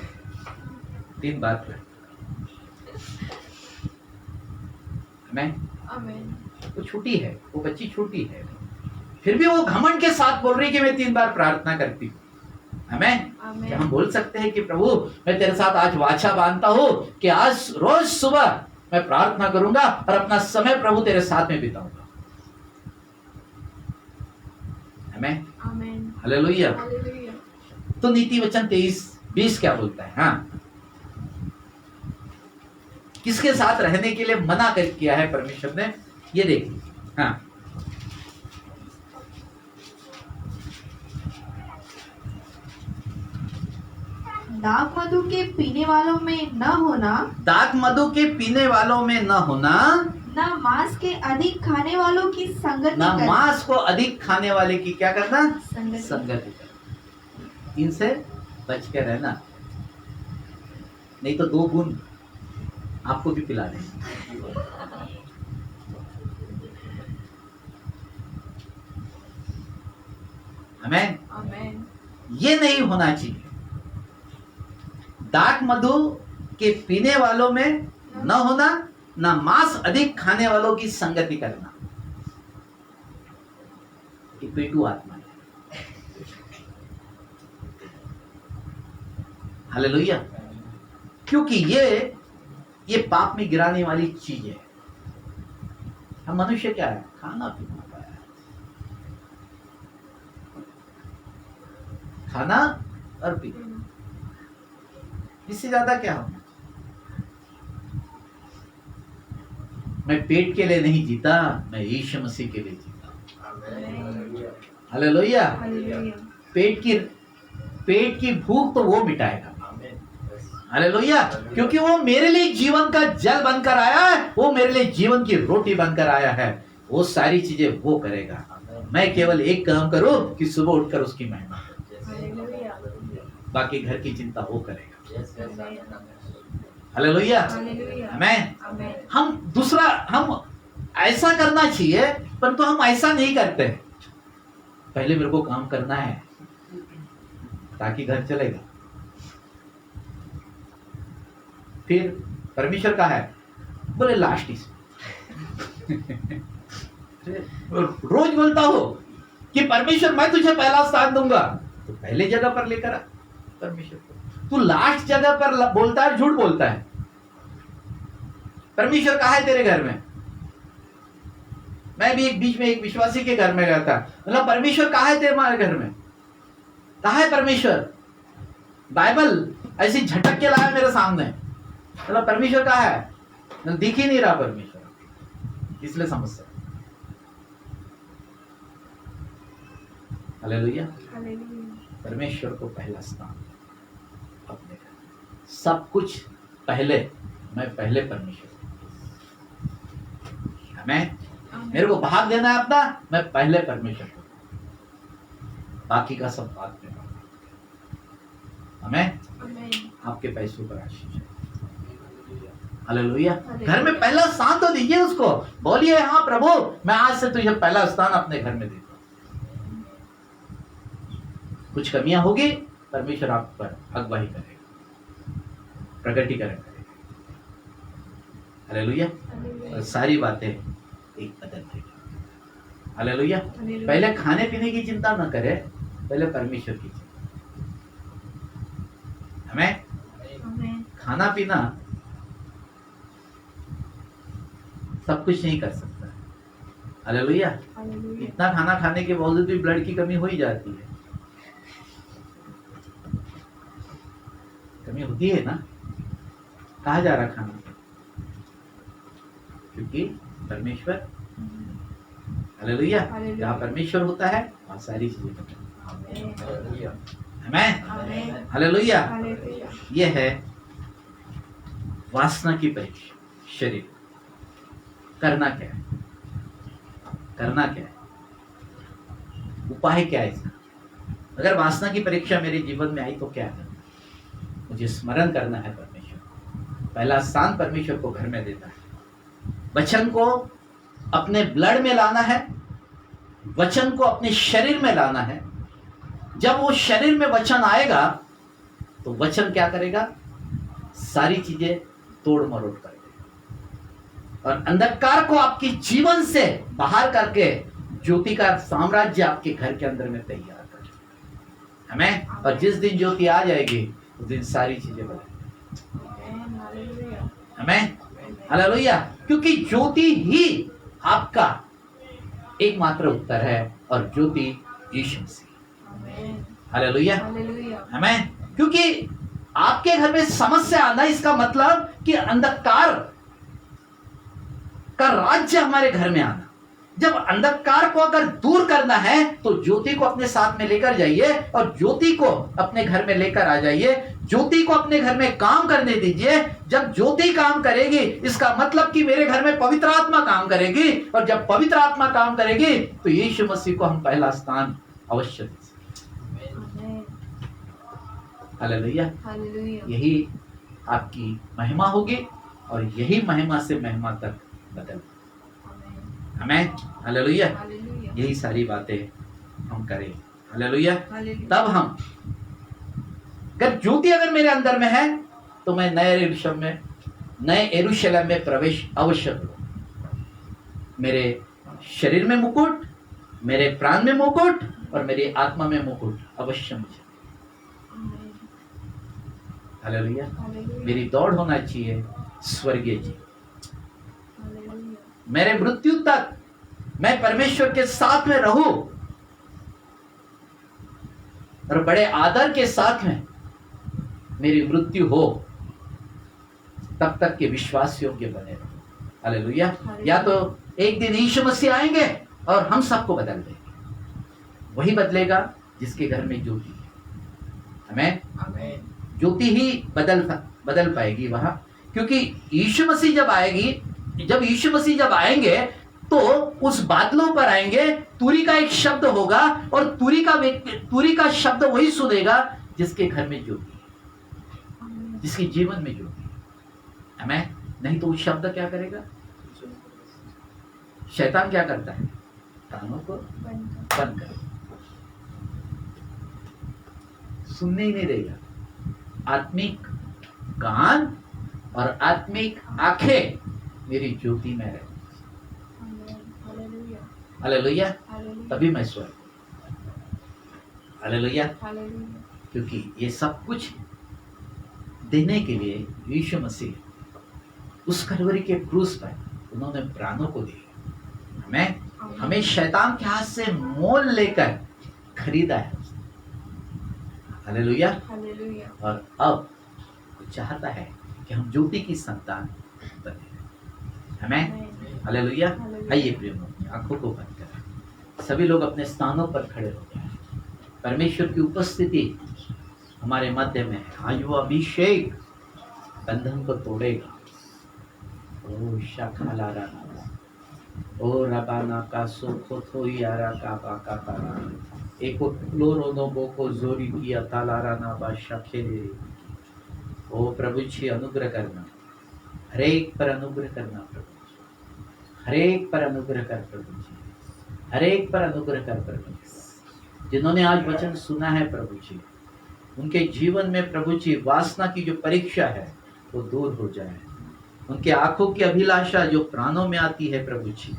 3 बार प्रार्थना। आमीन। वो छोटी है, वो बच्ची छोटी है, फिर भी वो घमंड के साथ बोल रही कि मैं 3 बार प्रार्थना करती हूँ। आमीन। क्या हम बोल सकते हैं कि प्रभु मैं तेरे साथ आज वाचा बांधता हूँ कि आज रोज सुबह मैं प्रार्थना करूंगा और अपना समय प्रभु तेरे साथ में बिताऊंगा। आमीन, हालेलुया। तो नीति वचन 23:20 क्या बोलता है? हाँ, किसके साथ रहने के लिए मना कर किया है परमेश्वर ने, ये देखिए। हाँ, दाख मधु के पीने वालों में न होना, दाख मधु के पीने वालों में न होना, न मांस के अधिक खाने वालों की संगति न मांस को अधिक खाने वाले की क्या करना? संगति करना। इनसे बच के रहना, नहीं तो 2 गुण आपको भी पिला देंगे। आमीन। ये नहीं होना चाहिए। दाख मधु के पीने वालों में न होना, न मांस अधिक खाने वालों की संगति करना। कि पेटू आत्मा है। हालेलुया। क्योंकि ये पाप में गिराने वाली चीज है। हम मनुष्य क्या है? खाना पीना है, खाना और पीना, इससे ज्यादा क्या होना। मैं पेट के लिए नहीं जीता, मैं यीशु मसीह के लिए जीता। हालेलुया। पेट की भूख तो वो मिटाएगा। हालेलुया। क्योंकि वो मेरे लिए जीवन का जल बनकर आया है, वो मेरे लिए जीवन की रोटी बनकर आया है। वो सारी चीजें वो करेगा। मैं केवल एक काम करूं कि सुबह उठकर उसकी महिमा करूं, बाकी घर की चिंता वो करेगा। हालेलुया। आमीन। हम ऐसा करना चाहिए, परंतु हम ऐसा नहीं करते। पहले मेरे को काम करना है ताकि घर चलेगा। फिर परमेश्वर का है, बोले लास्ट इस रोज बोलता हो कि परमेश्वर मैं तुझे पहला स्थान दूंगा, तो पहले जगह पर लेकर आ परमेश्वर को। तू लास्ट जगह पर बोलता है, झूठ बोलता है। परमेश्वर कहाँ है तेरे घर में? मैं भी एक बीच में एक विश्वासी के घर में गया था, मतलब परमेश्वर कहाँ है तेरे घर में? कहाँ है परमेश्वर? बाइबल ऐसी झटक के लाया मेरे सामने, मतलब परमेश्वर कहाँ है? दिख ही नहीं रहा परमेश्वर, इसलिए समस्या। हालेलुया। परमेश्वर को पहला स्थान अपने घर, सब कुछ पहले, मैं पहले परमेश्वर। हमें मेरे को भाग देना है अपना, मैं पहले परमेश्वर को, बाकी का सब बात में। हमें आपके पैसों पर आशीष है। हालेलुया। घर में पहला स्थान तो दीजिए उसको, बोलिए हाँ प्रभु मैं आज से तुझे पहला स्थान अपने घर में देता हूं। कुछ कमियां होगी, परमेश्वर आप पर अगुवाई करेगा, प्रगटीकरण करेगा। हालेलुया। और सारी बातें एक बदल देगी। हालेलुया। पहले खाने पीने की चिंता न करे, पहले परमेश्वर की चिंता। हमें खाना पीना सब कुछ नहीं कर सकता। हालेलुया। इतना खाना खाने के बावजूद भी ब्लड की कमी हो ही जाती है। कमी होती है ना। कहा जा रहा खाना? क्योंकि परमेश्वर, हालेलुया, जहाँ परमेश्वर होता है वहाँ सारी चीजें होती हैं। आमीन। हालेलुया। ये है वासना की परीक्षा। शरीर करना क्या है? करना क्या है? उपाय क्या है इसका? अगर वासना की परीक्षा मेरे जीवन में आई तो क्या करना? मुझे स्मरण करना है परमेश्वर। पहला स्थान परमेश्वर को घर में देता है। वचन को अपने ब्लड में लाना है, वचन को अपने शरीर में लाना है। जब वो शरीर में वचन आएगा तो वचन क्या करेगा? सारी चीजें तोड़ मरोड़ कर देगा और अंधकार को आपके जीवन से बाहर करके ज्योति का साम्राज्य आपके घर के अंदर में तैयार कर। हमें और जिस दिन ज्योति आ जाएगी उस दिन सारी चीजें बदलेंगी। हमें हालेलुया। क्योंकि ज्योति ही आपका एकमात्र उत्तर है और ज्योति यीशु मसीह। हालेलुया। हमें क्योंकि आपके घर में समस्या आना, इसका मतलब कि अंधकार का राज्य हमारे घर में आना। जब अंधकार को अगर दूर करना है तो ज्योति को अपने साथ में लेकर जाइए और ज्योति को अपने घर में लेकर आ जाइए। ज्योति को अपने घर में काम करने दीजिए। जब ज्योति काम करेगी इसका मतलब कि मेरे घर में पवित्र आत्मा काम करेगी और जब पवित्र आत्मा काम करेगी तो यीशु मसीह को हम पहला स्थान अवश्य दें। हालेलुया। यही आपकी महिमा होगी और यही महिमा से महिमा तक बदल। हमें हालेलुया। यही सारी बातें हम करें। हालेलुया। तब हम, अगर ज्योति अगर मेरे अंदर में है तो मैं नए यरूशलेम में प्रवेश अवश्य करूं। मेरे शरीर में मुकुट, मेरे प्राण में मुकुट और मेरी आत्मा में मुकुट अवश्य मुझे। हालेलुया। मेरी दौड़ होना चाहिए स्वर्गीय जी। मेरे मृत्यु तक मैं परमेश्वर के साथ में रहूं और बड़े आदर के साथ में मेरी मृत्यु हो, तब तक के विश्वास योग्य बने रहो। हालेलुया। या तो एक दिन यीशु मसीह आएंगे और हम सबको बदल देंगे। वही बदलेगा जिसके घर में ज्योति है। आमेन। ज्योति ही बदल पाएगी वहां, क्योंकि यीशु मसीह जब यीशु मसीह जब आएंगे तो उस बादलों पर आएंगे, तुरी का एक शब्द होगा और तुरी का शब्द वही सुनेगा जिसके घर में ज्योति है, जिसके जीवन में ज्योति है। आमेन। नहीं तो उस शब्द क्या करेगा? शैतान क्या करता है? कानों को बंद कर, सुनने ही नहीं देगा। आत्मिक कान और आत्मिक आंखें मेरी ज्योति में रहे। हालेलुया। तभी मैं स्वर्ग। हालेलुया। क्योंकि ये सब कुछ देने के लिए यीशु मसीह उस कलवरी के क्रूस पर उन्होंने प्राणों को दिया। हमें शैतान के हाथ से मोल लेकर खरीदा है। हालेलुया। और अब वो चाहता है कि हम ज्योति की संतान बने। हमें हालेलुया। आइए प्रिय लोग, आंखों को बंद करें, सभी लोग अपने स्थानों पर खड़े हो जाएं। परमेश्वर की उपस्थिति हमारे मध्य में है। आज वो अभिषेक बंधन को तोड़ेगा। ओ शाखालारा ओ रबाना का सोखो थोयारा का बाका तारा एको क्लोरोनो बोको जोरी किया तालारा ना बादशाह खेले। ओ प्रभु जी अनुग्रह करना, हरेक पर अनुग्रह करना प्रभु जी, हरेक पर अनुग्रह कर प्रभु जी, हरेक पर अनुग्रह कर प्रभु जी। जिन्होंने आज वचन सुना है प्रभु जी, उनके जीवन में प्रभु जी वासना की जो परीक्षा है वो दूर हो जाए। उनके आंखों की अभिलाषा जो प्राणों में आती है प्रभु जी,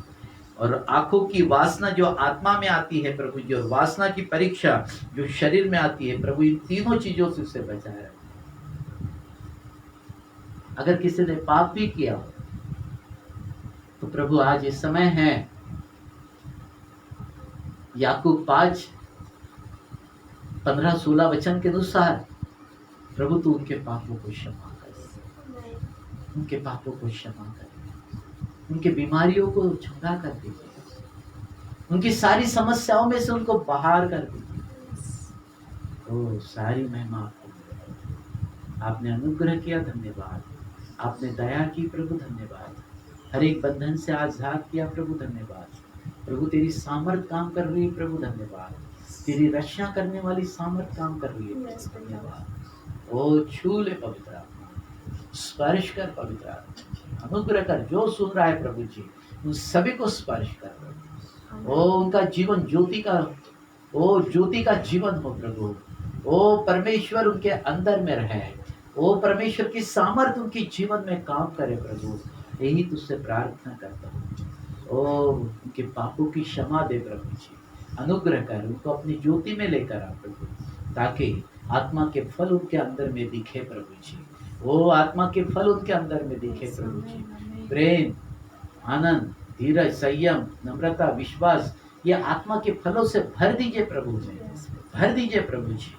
और आंखों की वासना जो आत्मा में आती है प्रभु जी, और वासना की परीक्षा जो शरीर में आती है प्रभु, इन तीनों चीजों से उसे बचाया। अगर किसी ने पाप भी किया हो तो प्रभु आज ये समय है, याकूब 5:15-16 वचन के अनुसार प्रभु तू उनके पापों को क्षमा कर, उनके पापों को क्षमा कर, उनके बीमारियों को चंगा कर दीजिए, उनकी सारी समस्याओं में से उनको बाहर कर दीजिए। ओ सारी महिमा आपको। आपने अनुग्रह किया, धन्यवाद। आपने दया की प्रभु, धन्यवाद। हर एक बंधन से आजाद किया प्रभु, धन्यवाद। प्रभु तेरी सामर्थ काम कर रही है प्रभु, धन्यवाद। तेरी रक्षा करने वाली सामर्थ काम कर रही है, धन्यवाद। ओ छू ले पवित्र आत्मा, स्पर्श कर पवित्र आत्मा, अनुग्रह कर। जो सुन रहा है प्रभु जी, उन सभी को स्पर्श कर। ओ उनका जीवन ज्योति का, ओ ज्योति का जीवन हो प्रभु। ओ परमेश्वर उनके अंदर में रहे। ओ परमेश्वर की सामर्थ उनके जीवन में काम करे प्रभु। यही तुझसे प्रार्थना करता हूँ। ओ उनके पापों की क्षमा दे प्रभु जी, अनुग्रह कर, उनको अपनी ज्योति में लेकर आ प्रभु, ताकि आत्मा के फल उनके अंदर में दिखे प्रभु जी। वो आत्मा के फल उनके अंदर में दिखे प्रभु जी। प्रेम, आनंद, धीरज, संयम, नम्रता, विश्वास, ये आत्मा के फलों से भर दीजिए प्रभु जी, भर दीजिए प्रभु जी।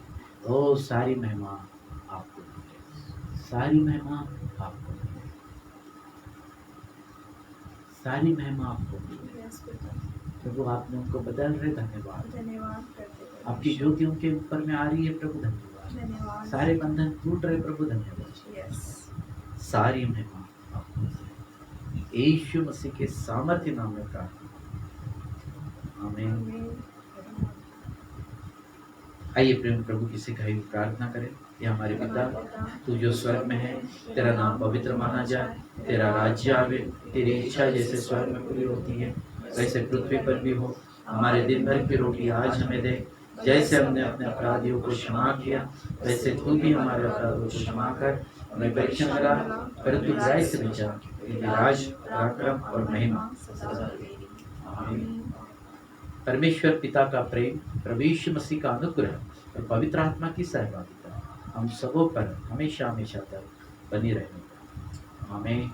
ओ सारी महिमा आपको, सारी महिमा आपको, सारी महिमा आपको प्रभु। आपने उनको बदल रहे, धन्यवाद। आपकी ज्योति उनके ऊपर में आ रही है प्रभु, धन्यवाद। सारे बंधन टूट रहे प्रभु, धन्यवाद। सारी महिमा आपको, यीशु मसीह के सामर्थ्य नाम में प्रार्थना, आमीन। आइए प्रेम प्रभु की सिखाई प्रार्थना करें। ये हमारे पिता, तू जो स्वर्ग में है, तेरा नाम पवित्र माना जाए, तेरा राज्य आवे, तेरी इच्छा जैसे स्वर्ग में पूरी होती है वैसे पृथ्वी पर भी हो। हमारे दिन भर की रोटी आज हमें दे, जैसे हमने अपने अपराधियों को क्षमा किया वैसे तू भी हमारे अपराधों को क्षमा कर। हमें परीक्षा में ला, परंतु बुराई से बचा, क्योंकि राज, पराक्रम और महिमा। आमीन। आमीन। आइए प्रेम प्रभु की सिखाई प्रार्थना करें। ये हमारे पिता, तू जो स्वर्ग में है, तेरा नाम पवित्र माना जाए, तेरा राज्य आवे, तेरी इच्छा जैसे स्वर्ग में पूरी होती है वैसे पृथ्वी पर भी हो। हमारे दिन भर की रोटी आज हमें दे, जैसे हमने अपने अपराधियों को क्षमा किया वैसे तू भी हमारे अपराधों को क्षमा कर। हमें परीक्षा में ला, परंतु बुराई से बचा, क्योंकि राज, पराक्रम और महिमा। परमेश्वर पिता का प्रेम, प्रभु यीशु मसीह का अनुग्रह और पवित्र आत्मा की सहभागिता हम सबों पर हमेशा हमेशा तक बनी रहेगी। आमीन।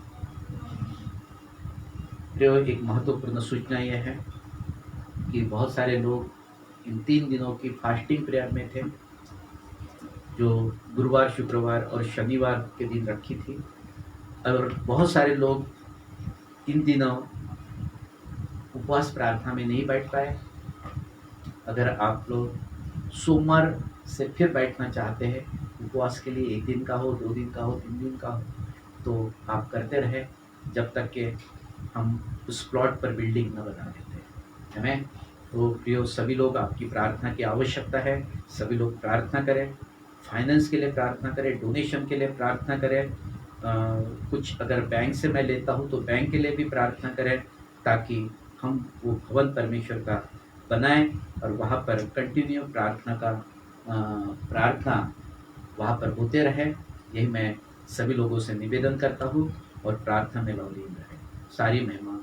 प्रियो, एक महत्वपूर्ण सूचना यह है कि बहुत सारे लोग इन 3 दिनों की फास्टिंग प्रेयर में थे, जो गुरुवार, शुक्रवार और शनिवार के दिन रखी थी, और बहुत सारे लोग इन दिनों उपवास प्रार्थना में नहीं बैठ पाए। अगर आप लोग सोमवार से फिर बैठना चाहते हैं उपवास के लिए, 1 दिन का हो, 2 दिन का हो, 3 दिन का हो, तो आप करते रहे जब तक कि हम उस प्लॉट पर बिल्डिंग न बना देते। हमें तो प्रियो, सभी लोग, आपकी प्रार्थना की आवश्यकता है। सभी लोग प्रार्थना करें, फाइनेंस के लिए प्रार्थना करें, डोनेशन के लिए प्रार्थना करें। कुछ अगर बैंक से मैं लेता हूँ तो बैंक के लिए भी प्रार्थना करें, ताकि हम वो भवन परमेश्वर का बनाएं और वहाँ पर कंटिन्यू प्रार्थना वहाँ पर होते रहे। यही मैं सभी लोगों से निवेदन करता हूँ और प्रार्थना में लौलीन रहे। सारी महिमा